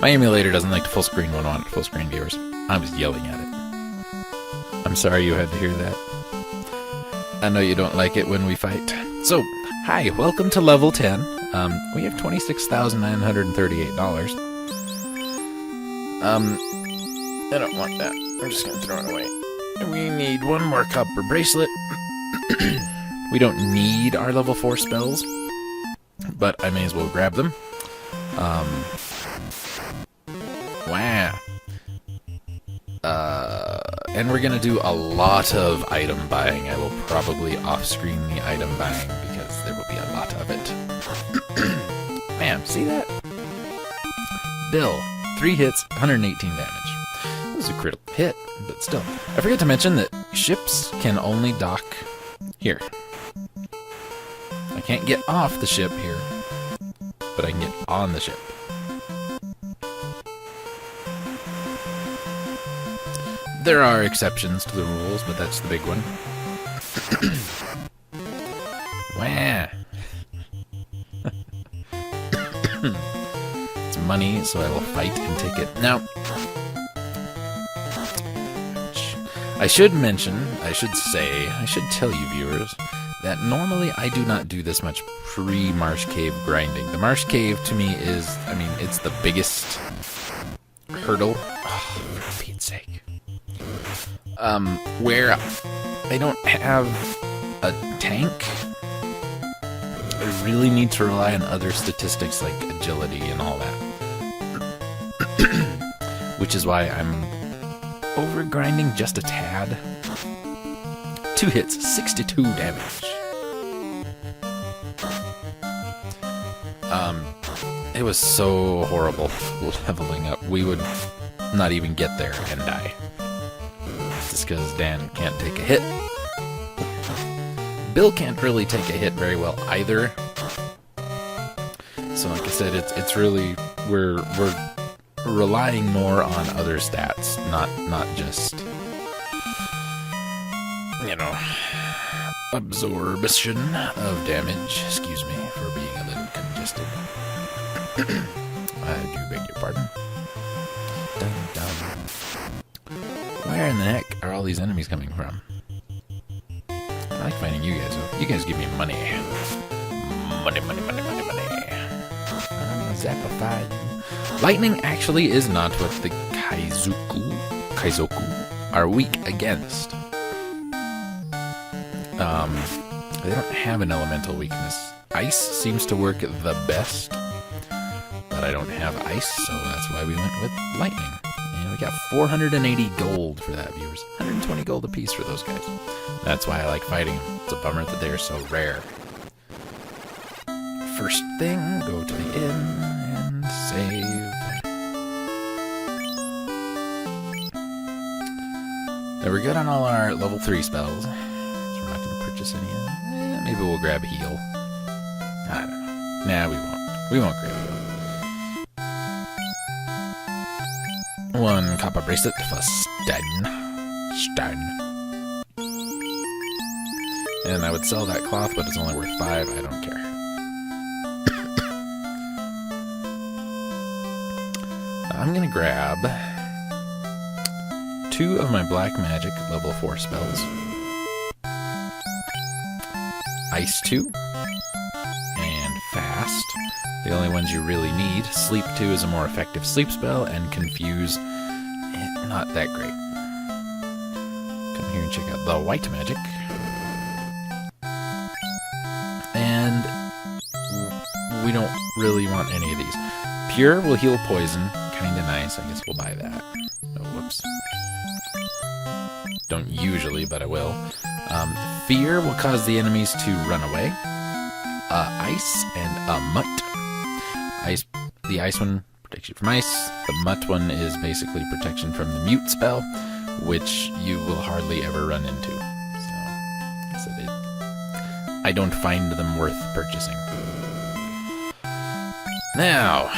My emulator doesn't like to full screen when I want full screen viewers. I was yelling at it. I'm sorry you had to hear that. I know you don't like it when we fight. So, hi, welcome to level 10. We have $26,938. I don't want that. I'm just gonna throw it away. We need one more copper bracelet. We don't need our level 4 spells, but I may as well grab them. Wow. And we're gonna do a lot of item buying. I will probably off-screen the item buying because there will be a lot of it. Man, see that? Bill, 3 hits, 118 damage. That was a critical hit, but still. I forgot to mention that ships can only dock here. I can't get off the ship here, but I can get on the ship. There are exceptions to the rules, but that's the big one. Wah. It's money, so I will fight and take it. Now, I should tell you viewers, that normally I do not do this much pre-Marsh Cave grinding. The Marsh Cave, to me, is, it's the biggest hurdle. Oh, for Pete's sake. Where I don't have a tank, I really need to rely on other statistics like agility and all that. Which is why I'm over-grinding just a tad. 2 hits, 62 damage. It was so horrible leveling up. We would not even get there and die. Just because Dan can't take a hit. Bill can't really take a hit very well either. So like I said, it's really we're relying more on other stats, not just absorption of damage. Excuse me for being a little congested. I do beg your pardon. Dun, dun. Where in the heck are all these enemies coming from? I like finding you guys. You guys give me money. Money. I'm gonna zapify you. Lightning actually is not what the Kaizoku are weak against. They don't have an elemental weakness. Ice seems to work the best, but I don't have ice, so that's why we went with lightning. And we got 480 gold for that, viewers. 120 gold apiece for those guys. That's why I like fighting them. It's a bummer that they're so rare. First thing, go to the inn and save. Now we're good on all our level 3 spells. So we're not going to purchase any of them. Maybe we'll grab a heal. I don't know. Nah, we won't. We won't grab a heal. 1 copper bracelet for Stun. And I would sell that cloth, but it's only worth 5. I don't care. I'm gonna grab 2 of my black magic level 4 spells. Ice 2 and Fast. The only ones you really need. Sleep 2 is a more effective sleep spell, and Confuse, not that great. Come here and check out the white magic. And we don't really want any of these. Pure will heal poison. Kinda nice. I guess we'll buy that. Oh, whoops. Don't usually, but I will. Fear will cause the enemies to run away. Ice and a Mutt. The ice one protects you from ice. The Mutt one is basically protection from the mute spell, which you will hardly ever run into. So I don't find them worth purchasing. Now,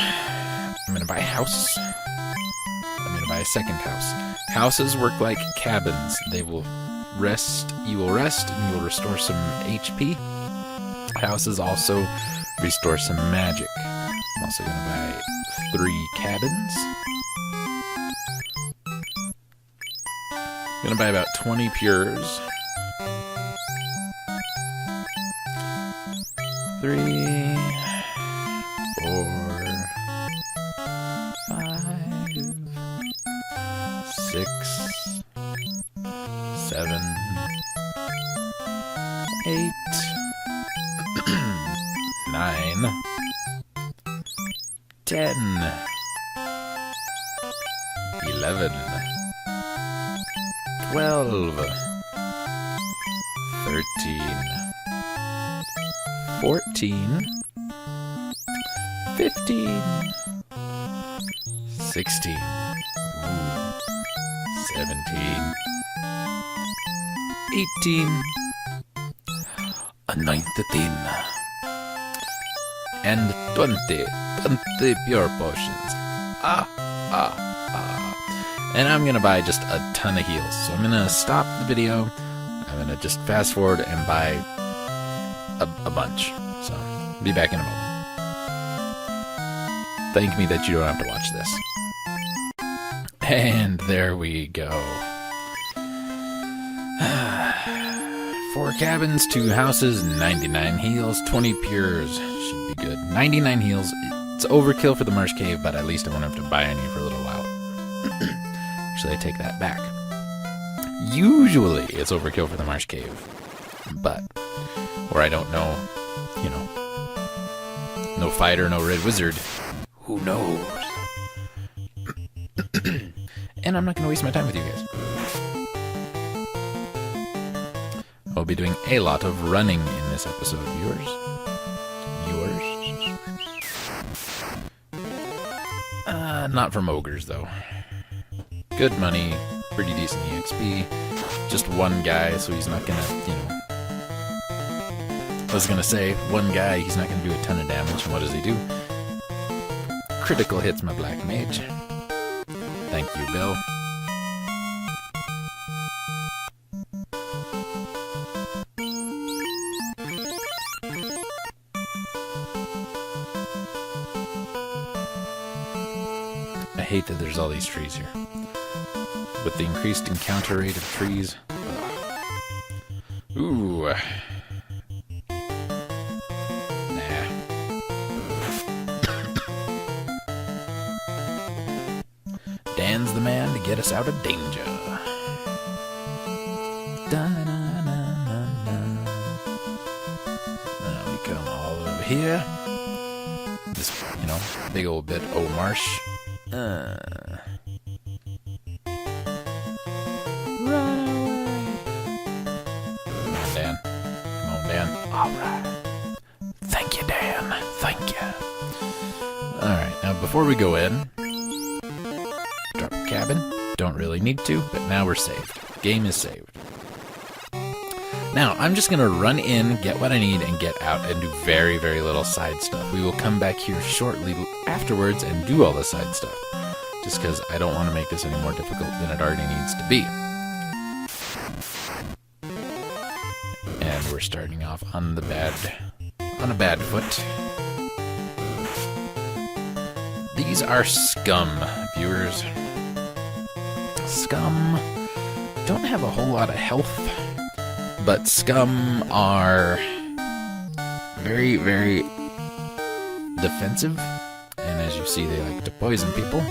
I'm gonna buy a house. I'm gonna buy a second house. Houses work like cabins. They will rest, you will rest, and you will restore some HP. Houses also restore some magic. I'm also going to buy 3 cabins. I'm going to buy about 20 pures. 3, 4, 5, 6, 7, 8, 9, 10, 11, 12, 13, 14, 15, 16, 17, 18, 19, and 20 pure potions. And I'm gonna buy just a ton of heals. So I'm gonna stop the video. I'm gonna just fast forward and buy a bunch. So be back in a moment. Thank me that you don't have to watch this. And there we go. 4 cabins, 2 houses, 99 heals, 20 pures. Should be good. 99 heals. It's overkill for the Marsh Cave, but at least I won't have to buy any for a little while. Actually, I take that back. Usually, it's overkill for the Marsh Cave. But, or I don't know, you know, no fighter, no red wizard. Who knows? And I'm not going to waste my time with you guys. I'll be doing a lot of running in this episode, viewers. Not from ogres, though. Good money, pretty decent EXP. Just one guy, so he's not gonna, you know... I was gonna say, one guy, he's not gonna do a ton of damage, and what does he do? Critical hits my black mage. Thank you, Bill. I hate that there's all these trees here. With the increased encounter rate of trees. Ooh. Nah. Dan's the man to get us out of danger. Now we come all over here. This, you know, big old bit of marsh. Run away. Come on, Dan. Come on, Dan. Alright. Thank you, Dan. Thank you. Alright, now before we go in, drop a cabin. Don't really need to, but now we're saved. Game is saved. Now, I'm just going to run in, get what I need, and get out and do very, very little side stuff. We will come back here shortly afterwards and do all the side stuff. Just because I don't want to make this any more difficult than it already needs to be. And we're starting off on a bad foot. These are scum, viewers. Scum don't have a whole lot of health. But scum are very, very defensive, and as you see, they like to poison people.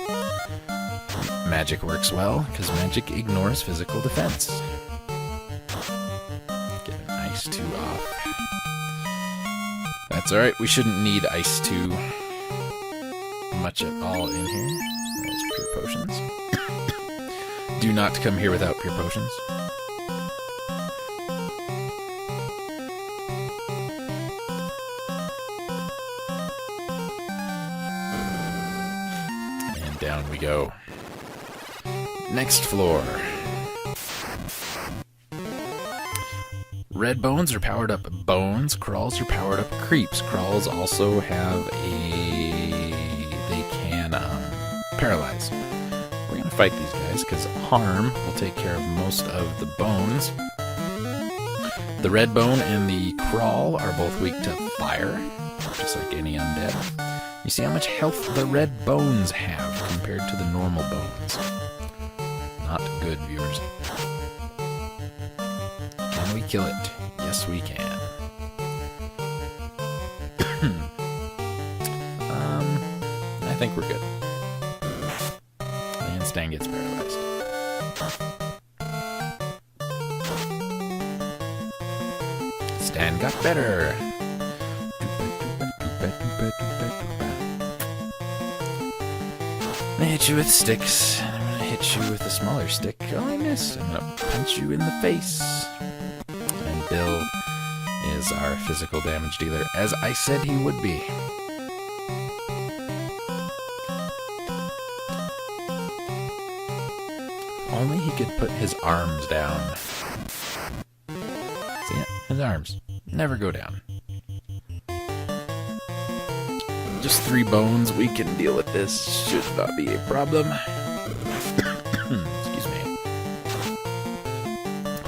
Magic works well, because magic ignores physical defense. Get an Ice 2 off. That's alright, we shouldn't need Ice 2 much at all in here. Those pure potions. Do not come here without pure potions. Down we go. Next floor. Red bones are powered up bones. Crawls are powered up creeps. Crawls also have they can paralyze. We're gonna fight these guys because harm will take care of most of the bones. The red bone and the crawl are both weak to fire, just like any undead. You see how much health the red bones have compared to the normal bones. Not good, viewers. Can we kill it? Yes, we can. I think we're good. And Stan gets paralyzed. Stan got better. I'm gonna hit you with sticks, and I'm gonna hit you with a smaller stick. Oh, I missed. I'm gonna punch you in the face. And Bill is our physical damage dealer, as I said he would be. Only he could put his arms down. See it? His arms never go down. Just 3 bones. We can deal with this. Should not be a problem. Excuse me.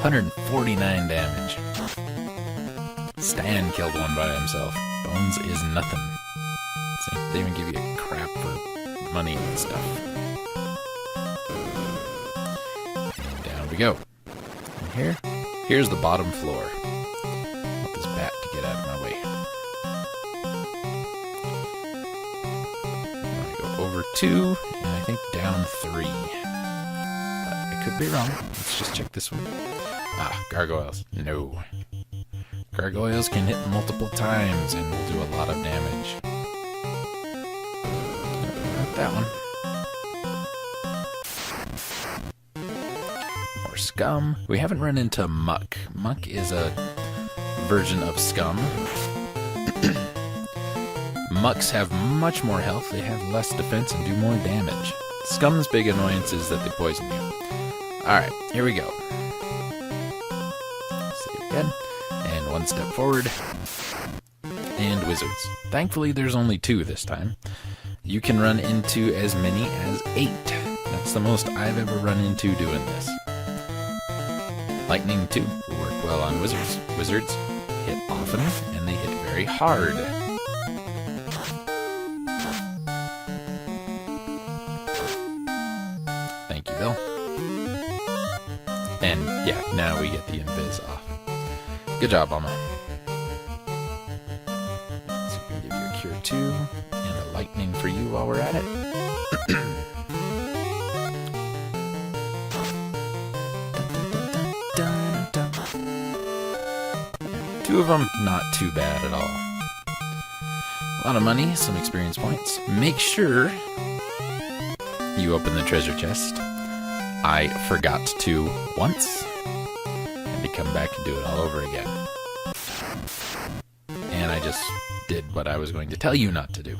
149 damage. Stan killed one by himself. Bones is nothing. See, they even give you a crap for money and stuff. And down we go. And here's the bottom floor. I want this bat to get out of my way. Over 2, and I think down 3. I could be wrong. Let's just check this one. Ah, gargoyles. No. Gargoyles can hit multiple times and will do a lot of damage. Not that one. More scum. We haven't run into muck. Muck is a version of scum. Mucks have much more health, they have less defense, and do more damage. Scum's big annoyance is that they poison you. Alright, here we go. Save again. And 1 step forward. And wizards. Thankfully, there's only 2 this time. You can run into as many as 8. That's the most I've ever run into doing this. Lightning, too, will work well on wizards. Wizards hit often, and they hit very hard. Thank you, Bill. And yeah, now we get the invis off. Good job, Alma. So we can give you a cure 2 and a lightning for you while we're at it. Two of them, not too bad at all. A lot of money, some experience points. Make sure you open the treasure chest. I forgot to once, and to come back and do it all over again. And I just did what I was going to tell you not to do.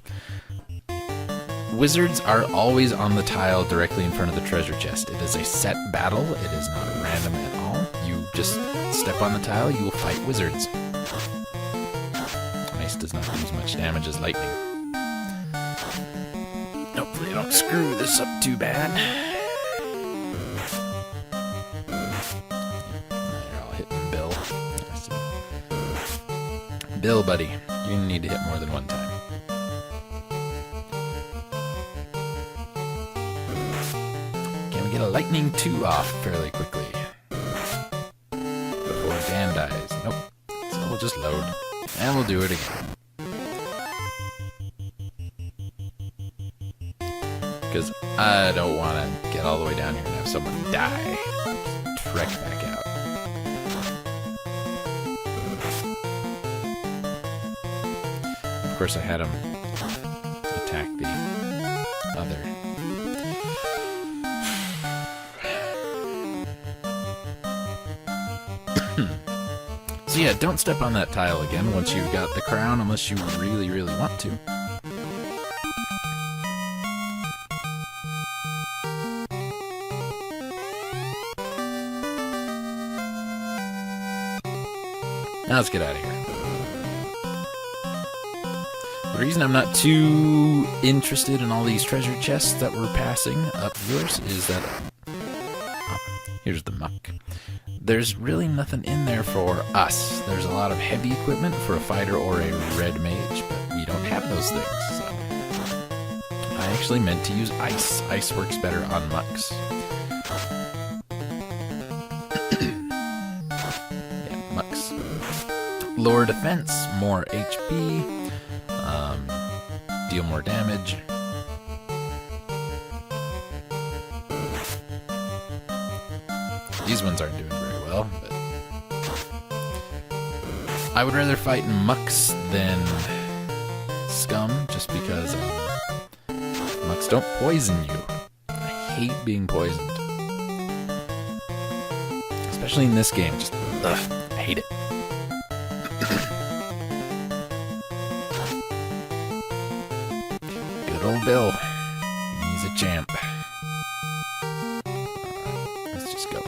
Wizards are always on the tile directly in front of the treasure chest. It is a set battle. It is not random at all. You just step on the tile, you will fight wizards. Ice does not use much damage as lightning. Hopefully I don't screw this up too bad. You're all hitting Bill. Bill, buddy, you need to hit more than one time. Can we get a lightning 2 off fairly quickly? Before Dan dies. Nope. So we'll just load. And we'll do it again. Because I don't want to get all the way down here and have someone die. Trek back out. Of course, I had him attack the other. So yeah, don't step on that tile again once you've got the crown, unless you really, really want to. Now let's get out of here. The reason I'm not too interested in all these treasure chests that we're passing up yours is that... Oh, here's the muck. there's really nothing in there for us. There's a lot of heavy equipment for a fighter or a red mage, but we don't have those things, so I actually meant to use ice. Ice works better on mucks. Yeah, mucks. Lower defense, more HP, deal more damage. These ones aren't doing very well, but I would rather fight mucks than scum, just because mucks don't poison you. I hate being poisoned. Especially in this game, just, ugh, I hate it. Good old Bill. He's a champ. Let's just go.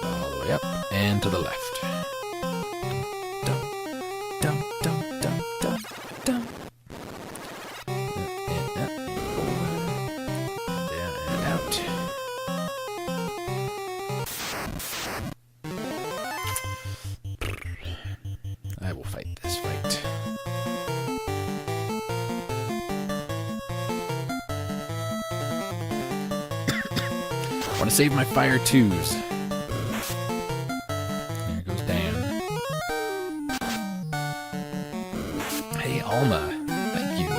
All the way up and to the left. Dum, dum, dum, dum, dum, dum. Down and out. I will fight this fight. I want to save my fire twos. There goes Dan. Hey, Alma. Thank you.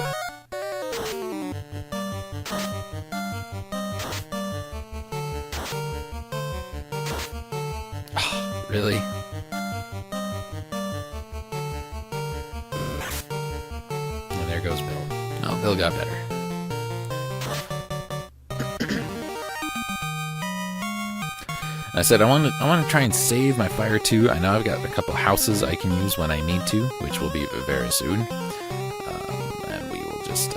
Oh, really? And there goes Bill. Oh, Bill got better. I said I want to try and save my fire too. I know I've got a couple houses I can use when I need to, which will be very soon. And we will just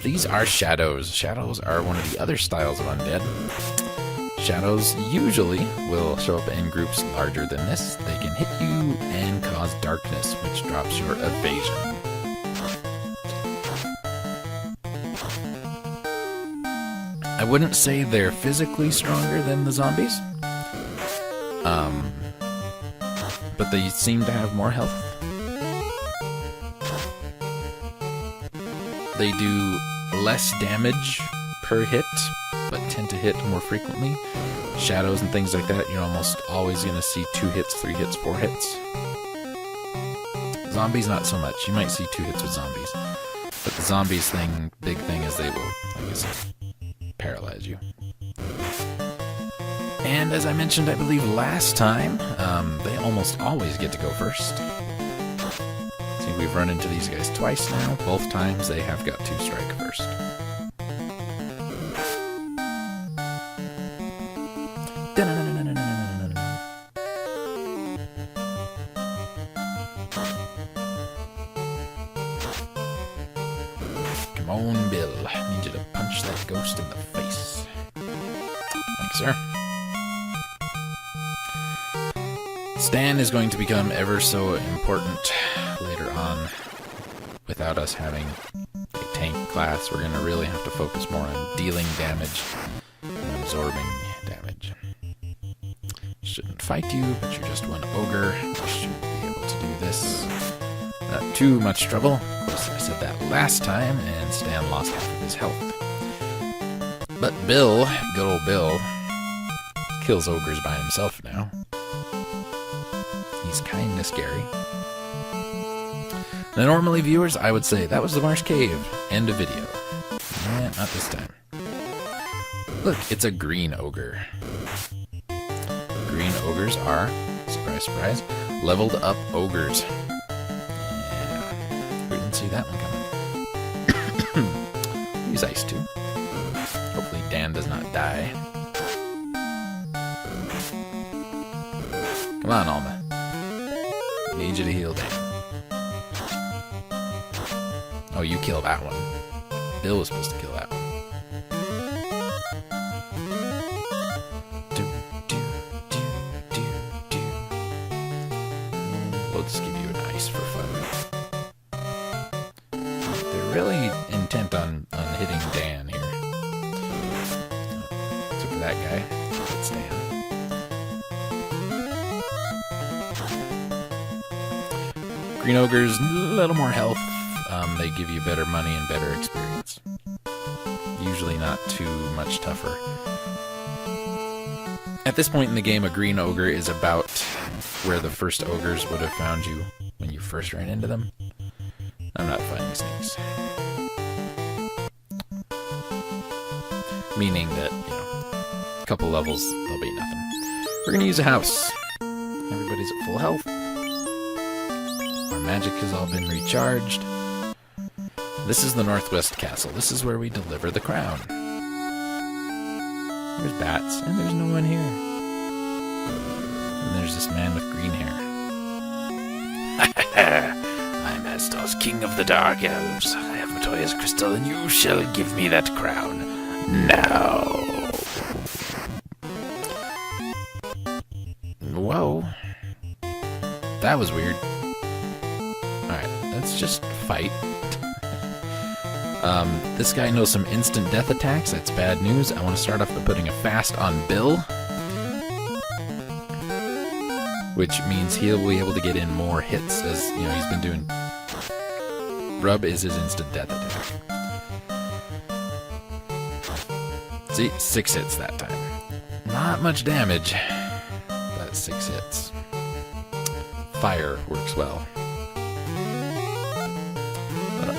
these are shadows. Shadows are one of the other styles of undead. Shadows usually will show up in groups larger than this. They can hit you and cause darkness, which drops your evasion. I wouldn't say they're physically stronger than the zombies, but they seem to have more health. They do less damage per hit, but tend to hit more frequently. Shadows and things like that, you're almost always going to see 2 hits, 3 hits, 4 hits. Zombies, not so much. You might see 2 hits with zombies. But the zombies thing, big thing is they will, like I said, paralyze you. And as I mentioned, I believe last time, they almost always get to go first. See, we've run into these guys twice now. Both times they have got to strike first. Come on, Bill. I need you to punch that ghost in the face. Thanks, sir. Stan is going to become ever so important later on. Without us having a tank class, we're going to really have to focus more on dealing damage and absorbing damage. Shouldn't fight you, but you're just one ogre. You should be able to do this. Not too much trouble. Of course, I said that last time, and Stan lost half of his health. But Bill, good old Bill, kills ogres by himself now. He's kinda scary. Now, normally, viewers, I would say that was the Marsh Cave. End of video. Yeah, not this time. Look, it's a green ogre. Green ogres are, surprise, surprise, leveled up ogres. Yeah, we didn't see that one coming. Use ice too. Hopefully Dan does not die. Come on, Alma. Need you to heal Dan. Oh, you kill that one. Bill was supposed to kill that one. We'll just give you an ice for fun. They're really intent on hitting Green ogres, a little more health. They give you better money and better experience. Usually not too much tougher. At this point in the game, a green ogre is about where the first ogres would have found you when you first ran into them. I'm not fighting snakes. Meaning that, you know, a couple levels, there'll be nothing. We're gonna use a house. Everybody's at full health. Our magic has all been recharged. This is the Northwest Castle. This is where we deliver the crown. There's bats, and there's no one here. And there's this man with green hair. I'm Astor's king of the Dark Elves. I have Matoya's crystal, and you shall give me that crown. Now. Whoa. That was weird. Alright, let's just fight. This guy knows some instant death attacks. That's bad news. I want to start off by putting a fast on Bill, which means he'll be able to get in more hits, as you know he's been doing. Rub is his instant death attack. See, 6 hits that time. Not much damage, but 6 hits. Fire works well.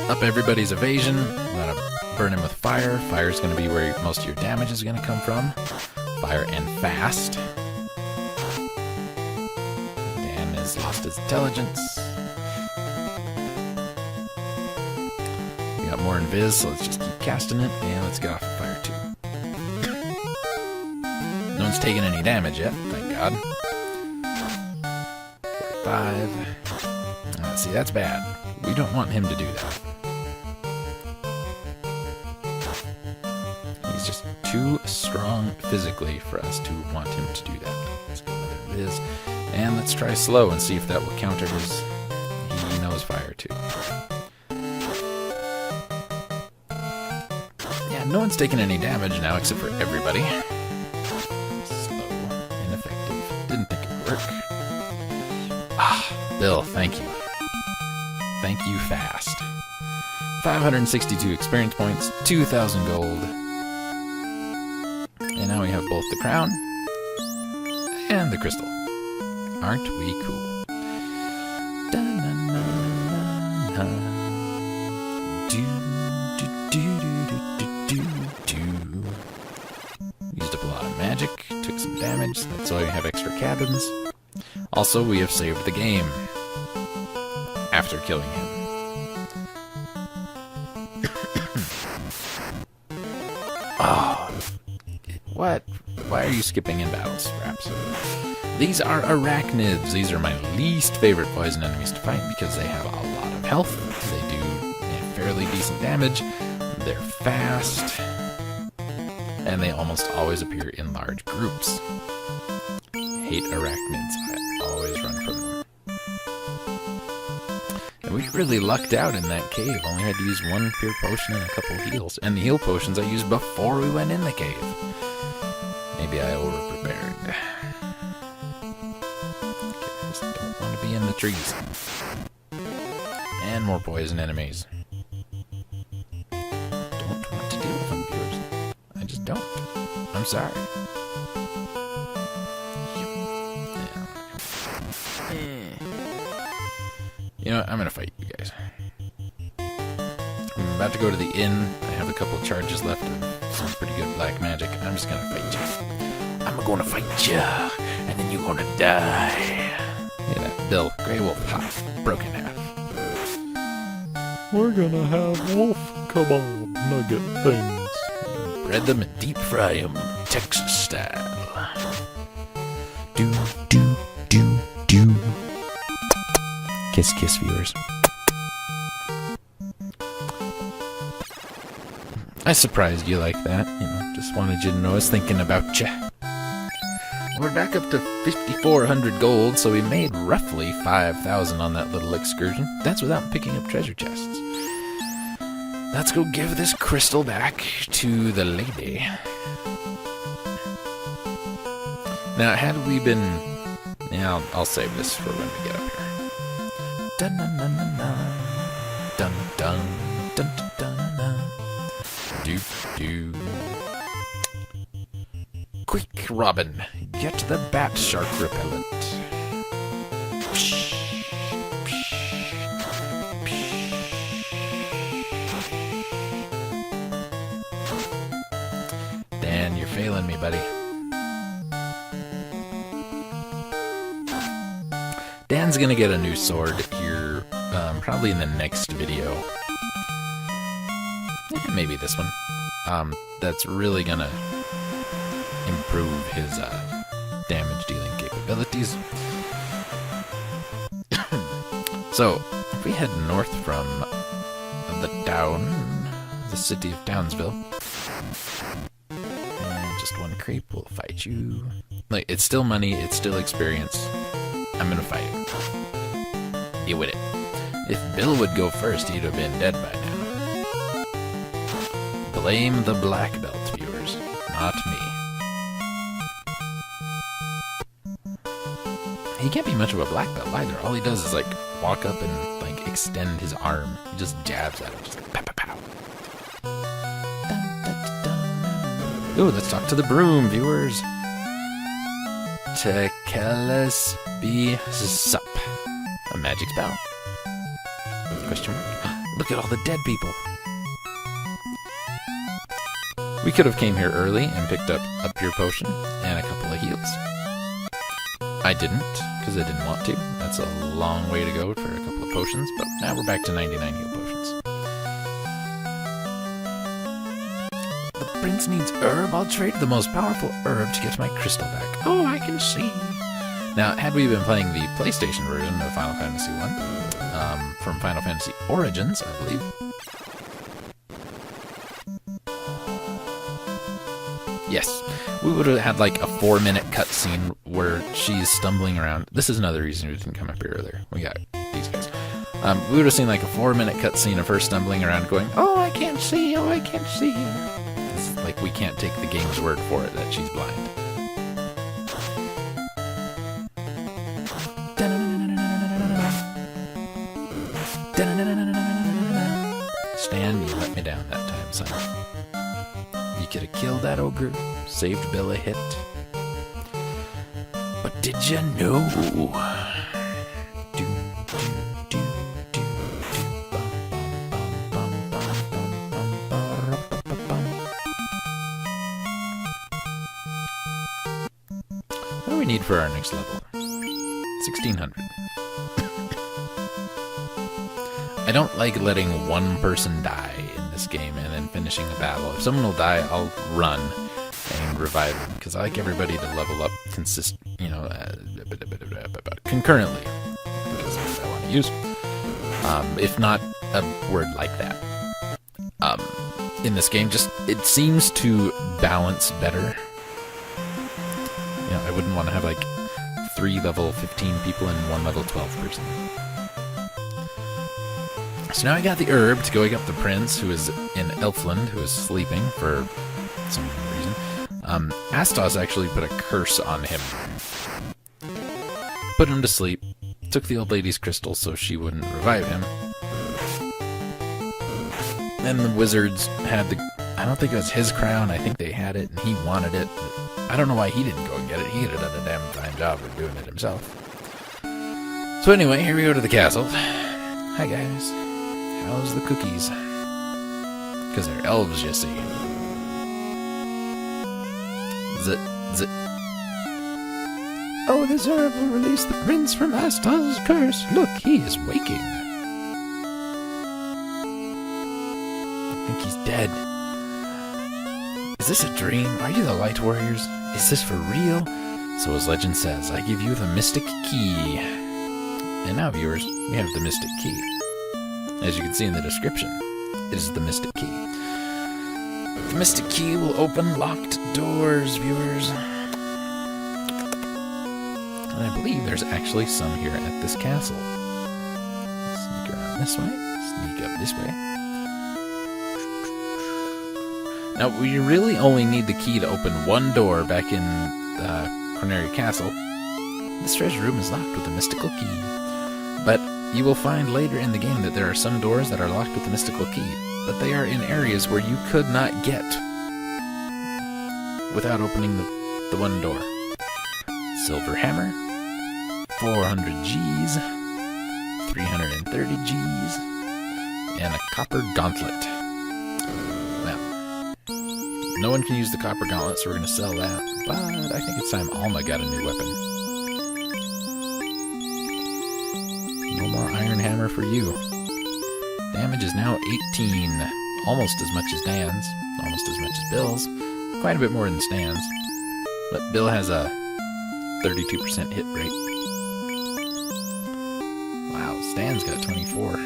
Up everybody's evasion. I'm gonna burn him with fire. Fire's gonna be where most of your damage is gonna come from. Fire and fast. Dan has lost his intelligence. We got more invis, so let's just keep casting it, and let's get off of fire too. No one's taken any damage yet, thank God. 45. See, that's bad. We don't want him to do that. He's just too strong physically for us to want him to do that. Let's go another Viz. And let's try slow and see if that will counter his... He knows fire too. Yeah, no one's taking any damage now except for everybody. Slow, ineffective. Didn't think it would work. Ah, Bill, thank you. Thank you fast. 562 experience points, 2,000 gold. And now we have both the crown and the crystal. Aren't we cool? Used up a lot of magic, took some damage, that's why we have extra cabins. Also, we have saved the game after killing him. Oh, what? Why are you skipping in battle scraps? These are Arachnids. These are my least favorite poison enemies to fight because they have a lot of health. They do fairly decent damage. They're fast. And they almost always appear in large groups. Hate Arachnids. I always run from them. And we really lucked out in that cave. Only had to use one pure potion and a couple heals. And the heal potions I used before we went in the cave. Maybe I over-prepared. I just don't want to be in the trees. And more poison enemies. Don't want to deal with them, viewers. I just don't. I'm sorry. You know what? I'm gonna fight you guys. I'm about to go to the inn. I have a couple of charges left of some pretty good black magic. I'm just gonna fight you. I'm gonna fight you, and then you're gonna die. Look at that. Bill, Grey Wolf, half, broken half. We're gonna have wolf kebab nugget things. Bread them and deep fry them, Texas style. Do, do, do, do. Kiss, kiss, viewers. I surprised you like that. You know, just wanted you to know I was thinking about you. We're back up to 5,400 gold, so we made roughly 5,000 on that little excursion. That's without picking up treasure chests. Let's go give this crystal back to the lady. Now, had we been... Yeah, I'll save this for when we get up here. Dun dun dun dun dun dun dun dun dun. Do do. Quick, Robin, get the bat shark repellent. Dan, you're failing me, buddy. Dan's gonna get a new sword here, probably in the next video. Maybe this one. That's really gonna improve his damage dealing capabilities. So, if we head north from the town, the city of Townsville, and just one creep will fight you. Like, it's still money, it's still experience. I'm gonna fight him. You win it. If Bill would go first, he'd have been dead by now. Blame the black belt, viewers, not me. He can't be much of a black belt either. All he does is like walk up and like extend his arm. He just jabs at him, just like pow pow pow. Ooh, let's talk to the broom, viewers. Tekeles be sup. A magic spell. Question mark. Look at all the dead people. We could have came here early and picked up a pure potion and a couple of heals. I didn't, because I didn't want to. That's a long way to go for a couple of potions, but now we're back to 99 heal potions. The prince needs herb. I'll trade the most powerful herb to get my crystal back. Oh, I can see. Now, had we been playing the PlayStation version of Final Fantasy I, from Final Fantasy Origins, I believe. Yes, we would have had like a 4-minute cutscene where she's stumbling around. This is another reason we didn't come up here earlier. We got these guys. We would have seen like a 4-minute cutscene of her stumbling around going, oh, I can't see, oh, I can't see. It's like we can't take the game's word for it that she's blind. Stan, you let me down that time, son. You could have killed that ogre, saved Bill a hit. But did you know? What do we need for our next level? 1600. I don't like letting one person die in this game and then finishing a battle. If someone will die, I'll run and revive them because I like everybody to level up concurrently. Because that's what I want to use. If not a word like that. In this game, just it seems to balance better. You know, I wouldn't want to have like 3 level 15 people and 1 level 12 person. So now I got the herb to go wake up the prince, who is in Elfland, who is sleeping for some reason. Astos actually put a curse on him. Put him to sleep, took the old lady's crystal so she wouldn't revive him. Then the wizards had I don't think it was his crown, I think they had it and he wanted it. I don't know why he didn't go and get it. He could have done a damn fine job of doing it himself. So anyway, here we go to the castle. Hi guys. How's the cookies? Because they're elves, you see. Zit. Oh, this herb will release the prince from Astos' curse. Look, he is waking. I think he's dead. Is this a dream? Are you the Light Warriors? Is this for real? So as legend says, I give you the mystic key. And now, viewers, we have the mystic key. As you can see in the description, it is the mystic key. The mystic key will open locked doors, viewers. And I believe there's actually some here at this castle. Sneak around this way, sneak up this way. Now, we really only need the key to open one door back in Corneria Castle. This treasure room is locked with a mystical key. But You will find later in the game that there are some doors that are locked with a mystical key, but they are in areas where you could not get without opening the one door. Silver hammer, 400 Gs, 330 Gs, and a copper gauntlet. Now, no one can use the copper gauntlet, so we're going to sell that, but I think it's time Alma got a new weapon. No more iron hammer for you. Damage is now 18, almost as much as Dan's, almost as much as Bill's, quite a bit more than Stan's, but Bill has a 32% hit rate. Wow, Stan's got 24.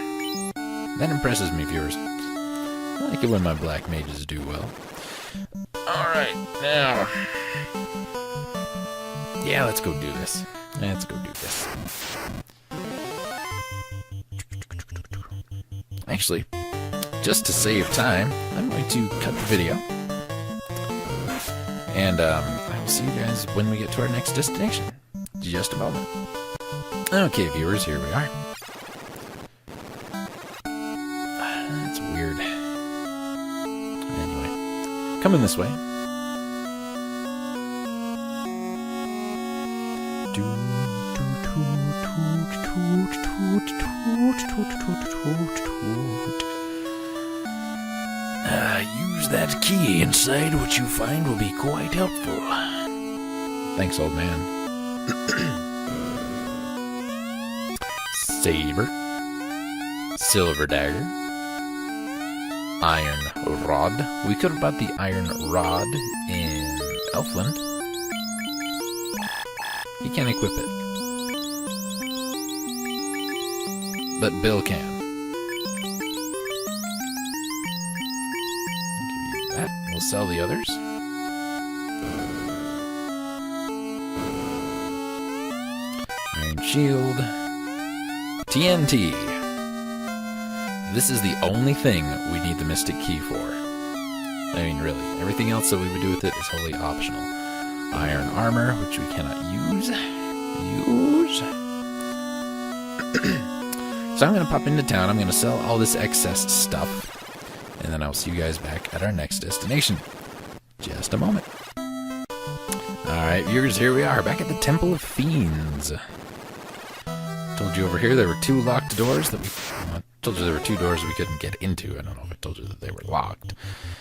That impresses me, viewers. I like it when my black mages do well. Alright, now... yeah, let's go do this. Let's go do this. Actually, just to save time, I'm going to cut the video. And I will see you guys when we get to our next destination. Just a moment. Okay, viewers, here we are. That's weird. Anyway, coming this way. Use that key inside. What you find will be quite helpful. Thanks, old man. Saber. Silver dagger. Iron rod. We could have bought the iron rod in Elfland. He can't equip it. But Bill can. Give you that. We'll sell the others. Iron shield. TNT. This is the only thing we need the mystic key for. I mean, really. Everything else that we would do with it is wholly optional. Iron armor, which we cannot use. So I'm going to pop into town. I'm going to sell all this excess stuff. And then I'll see you guys back at our next destination. Just a moment. Alright, viewers, here we are. Back at the Temple of Fiends. Told you over here there were two locked doors that we... well, I told you there were two doors we couldn't get into. I don't know if I told you that they were locked.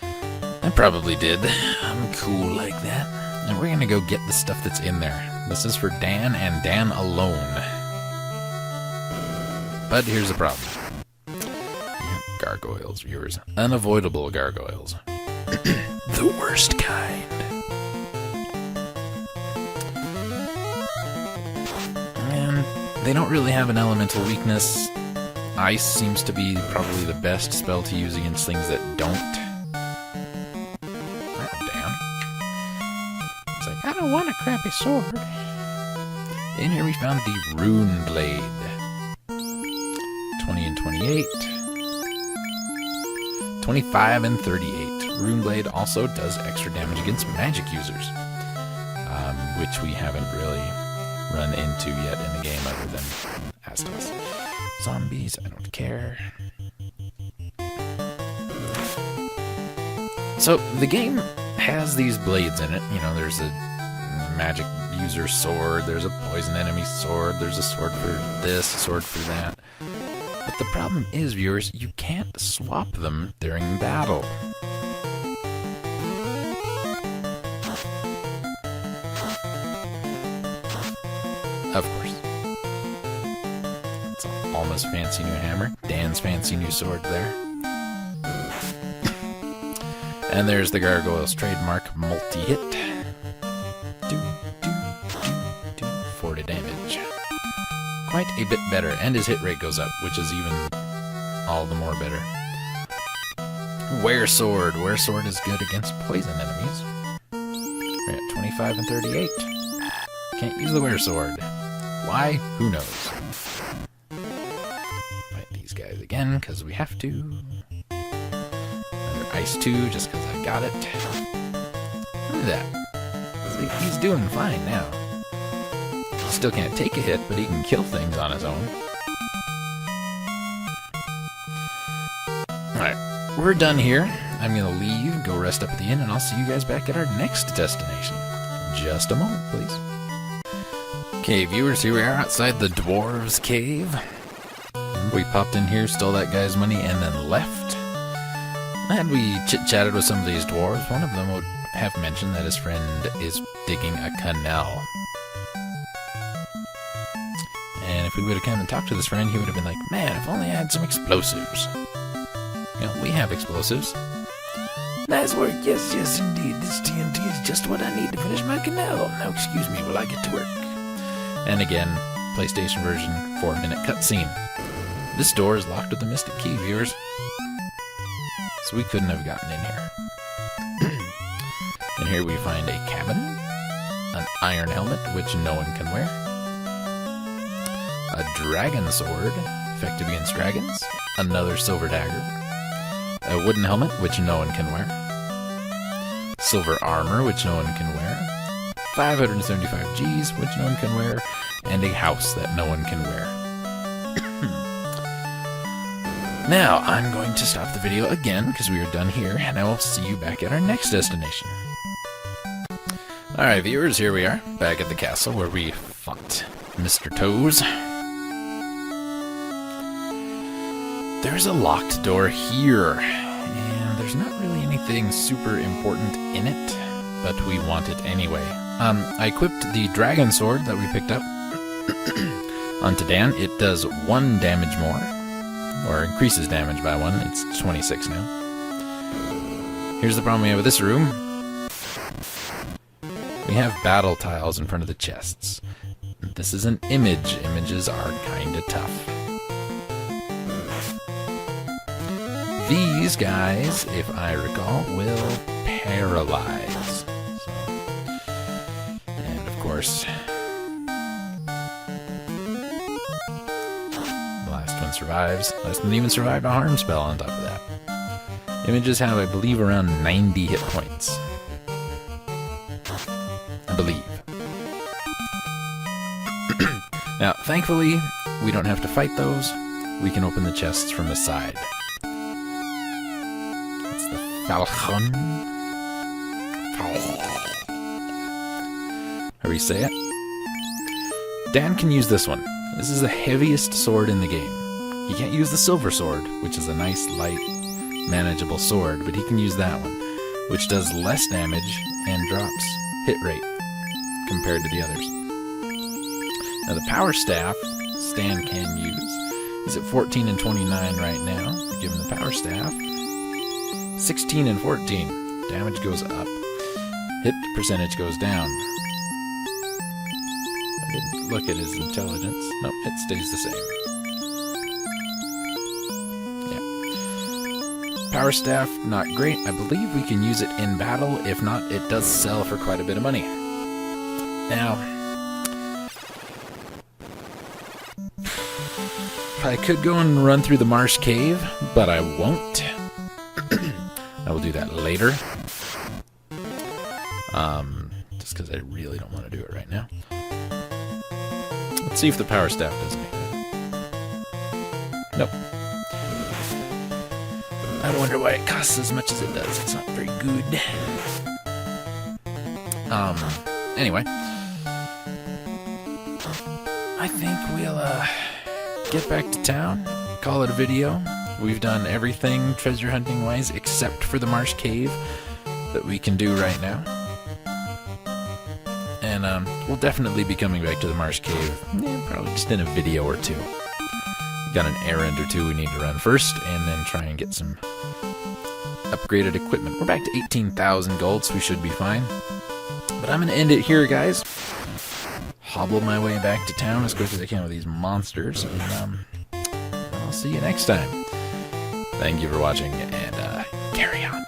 I probably did. I'm cool like that. And we're going to go get the stuff that's in there. This is for Dan and Dan alone. But here's the problem. Gargoyles, viewers. Unavoidable gargoyles. The worst kind. And they don't really have an elemental weakness. Ice seems to be probably the best spell to use against things that don't. Oh, damn. It's like, I don't want a crappy sword. In here we found the Rune Blade. 20 and 28. 25 and 38. Rune Blade also does extra damage against magic users, which we haven't really run into yet in the game other than Aztecs. Zombies, I don't care. So, the game has these blades in it. You know, there's a magic user sword, there's a poison enemy sword, there's a sword for this, a sword for that. But the problem is, viewers, you can't swap them during battle. Of course. It's Alma's fancy new hammer, Dan's fancy new sword there. And there's the Gargoyles trademark multi-hit. 40 damage. Quite a bit better, and his hit rate goes up, which is even all the more better. Were Sword. Were Sword is good against poison enemies. We're at 25 and 38. Can't use the Were Sword. Why? Who knows? Fight these guys again, because we have to. Another Ice 2, just because I got it. Look at that. See, he's doing fine now. Still can't take a hit, but he can kill things on his own. we're done here. I'm going to leave, go rest up at the inn, and I'll see you guys back at our next destination. Just a moment, please. Okay, viewers, here we are outside the Dwarves Cave. We popped in here, stole that guy's money, and then left. And we chit-chatted with some of these dwarves. One of them would have mentioned that his friend is digging a canal. And if we would have come and talked to this friend, he would have been like, man, if only I had some explosives. You know, we have explosives. Nice work, yes, yes, indeed. This TNT is just what I need to finish my canal. Now excuse me while I get to work. And again, PlayStation version, 4-minute cutscene. This door is locked with a mystic key, viewers. So we couldn't have gotten in here. And here we find a cabin, an iron helmet, which no one can wear, a dragon sword, effective against dragons, another silver dagger, a wooden helmet, which no one can wear, silver armor, which no one can wear, 575 Gs, which no one can wear, and a house that no one can wear. Now, I'm going to stop the video again, because we are done here, and I will see you back at our next destination. Alright, viewers, here we are, back at the castle where we fought Mr. Toes. There's a locked door here, and there's not really anything super important in it, but we want it anyway. I equipped the dragon sword that we picked up onto Dan. It does 1 damage more, or increases damage by 1. It's 26 now. Here's the problem we have with this room. We have battle tiles in front of the chests. This is an image. Images are kinda tough. These guys, if I recall, will paralyze. And of course, the last one survives. Last one even survived a harm spell on top of that. Images have, I believe, around 90 hit points. I believe. Now, thankfully, we don't have to fight those. We can open the chests from the side. It's the Falcon. How do you say it? Dan can use this one. This is the heaviest sword in the game. He can't use the silver sword, which is a nice, light, manageable sword, but he can use that one, which does less damage and drops hit rate compared to the others. Now the power staff Stan can use is at 14 and 29 right now. Give him the power staff. 16 and 14. Damage goes up. Hit percentage goes down. I didn't look at his intelligence. Nope, it stays the same. Yeah. Power staff, not great. I believe we can use it in battle. If not, it does sell for quite a bit of money. Now, I could go and run through the Marsh Cave, but I won't. I will do that later. Just because I really don't want to do it right now. Let's see if the power staff does anything. Nope. I wonder why it costs as much as it does. It's not very good. Anyway. I think we'll, get back to town, call it a video. We've done everything treasure hunting wise except for the Marsh Cave that we can do right now. And we'll definitely be coming back to the Marsh Cave, probably just in a video or two. We've got an errand or two we need to run first, and then try and get some upgraded equipment. We're back to 18,000 gold, so we should be fine. But I'm going to end it here, guys. Hobble my way back to town as quick as I can with these monsters, and I'll see you next time. Thank you for watching, and carry on.